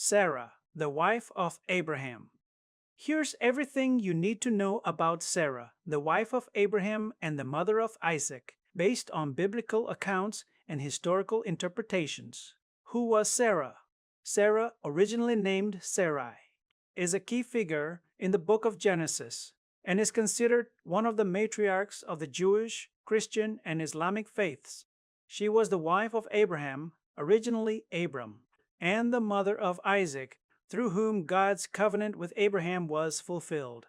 Sarah, the wife of Abraham. Here's everything you need to know about Sarah, the wife of Abraham and the mother of Isaac, based on biblical accounts and historical interpretations. Who was Sarah? Sarah, originally named Sarai, is a key figure in the book of Genesis and is considered one of the matriarchs of the Jewish, Christian, and Islamic faiths. She was the wife of Abraham, originally Abram, and the mother of Isaac, through whom God's covenant with Abraham was fulfilled.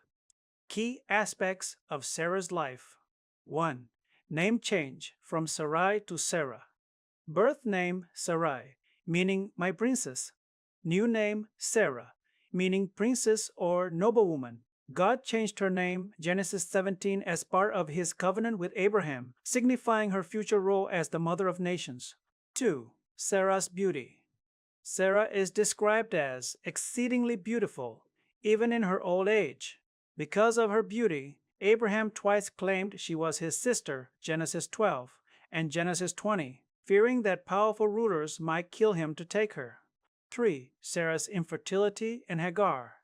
Key aspects of Sarah's life. 1. Name change from Sarai to Sarah. Birth name Sarai, meaning my princess. New name Sarah, meaning princess or noblewoman. God changed her name, Genesis 17, as part of his covenant with Abraham, signifying her future role as the mother of nations. 2. Sarah's beauty. Sarah is described as exceedingly beautiful, even in her old age. Because of her beauty, Abraham twice claimed she was his sister, Genesis 12 and Genesis 20, fearing that powerful rulers might kill him to take her. 3. Sarah's infertility and Hagar.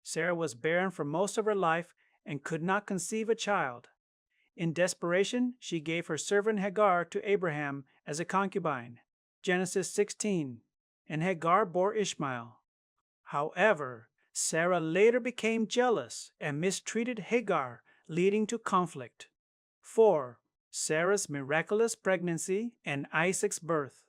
Sarah was barren for most of her life and could not conceive a child. In desperation, she gave her servant Hagar to Abraham as a concubine, Genesis 16, and Hagar bore Ishmael. However, Sarah later became jealous and mistreated Hagar, leading to conflict. 4. Sarah's miraculous pregnancy and Isaac's birth.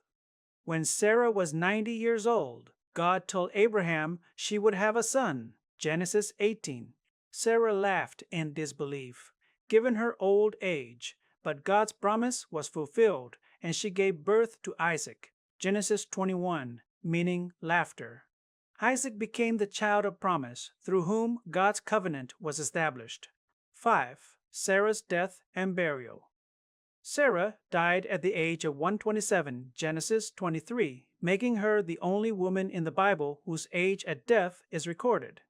When Sarah was 90 years old, God told Abraham she would have a son, Genesis 18. Sarah laughed in disbelief, given her old age, but God's promise was fulfilled, and she gave birth to Isaac, Genesis 21, meaning laughter. Isaac became the child of promise, through whom God's covenant was established. 5. Sarah's death and burial. Sarah died at the age of 127, Genesis 23, making her the only woman in the Bible whose age at death is recorded.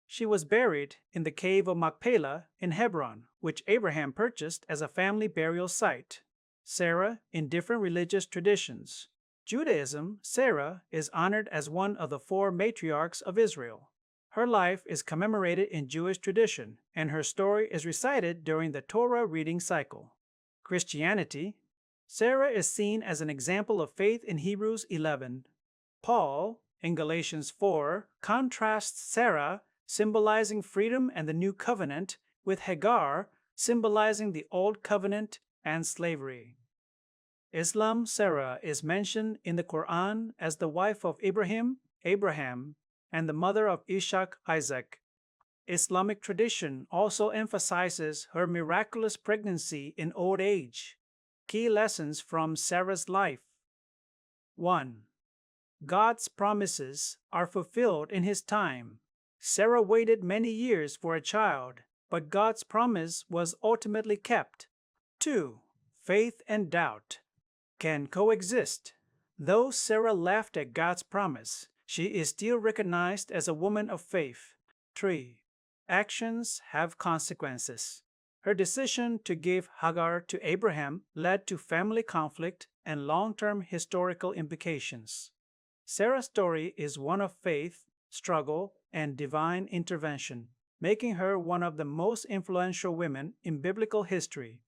She was buried in the cave of Machpelah in Hebron, which Abraham purchased as a family burial site. Sarah in different religious traditions. Judaism, Sarah is honored as one of the 4 matriarchs of Israel. Her life is commemorated in Jewish tradition, and her story is recited during the Torah reading cycle. Christianity. Sarah is seen as an example of faith in Hebrews 11. Paul, in Galatians 4, contrasts Sarah, symbolizing freedom and the new covenant, with Hagar, symbolizing the old covenant and slavery. Islam. Sarah is mentioned in the Quran as the wife of Ibrahim, Abraham, and the mother of Ishaq, Isaac. Islamic tradition also emphasizes her miraculous pregnancy in old age. Key lessons from Sarah's life. 1. God's promises are fulfilled in His time. Sarah waited many years for a child, but God's promise was ultimately kept. 2. Faith and doubt can coexist. Though Sarah laughed at God's promise, she is still recognized as a woman of faith. 3. Actions have consequences. Her decision to give Hagar to Abraham led to family conflict and long-term historical implications. Sarah's story is one of faith, struggle, and divine intervention, making her one of the most influential women in biblical history.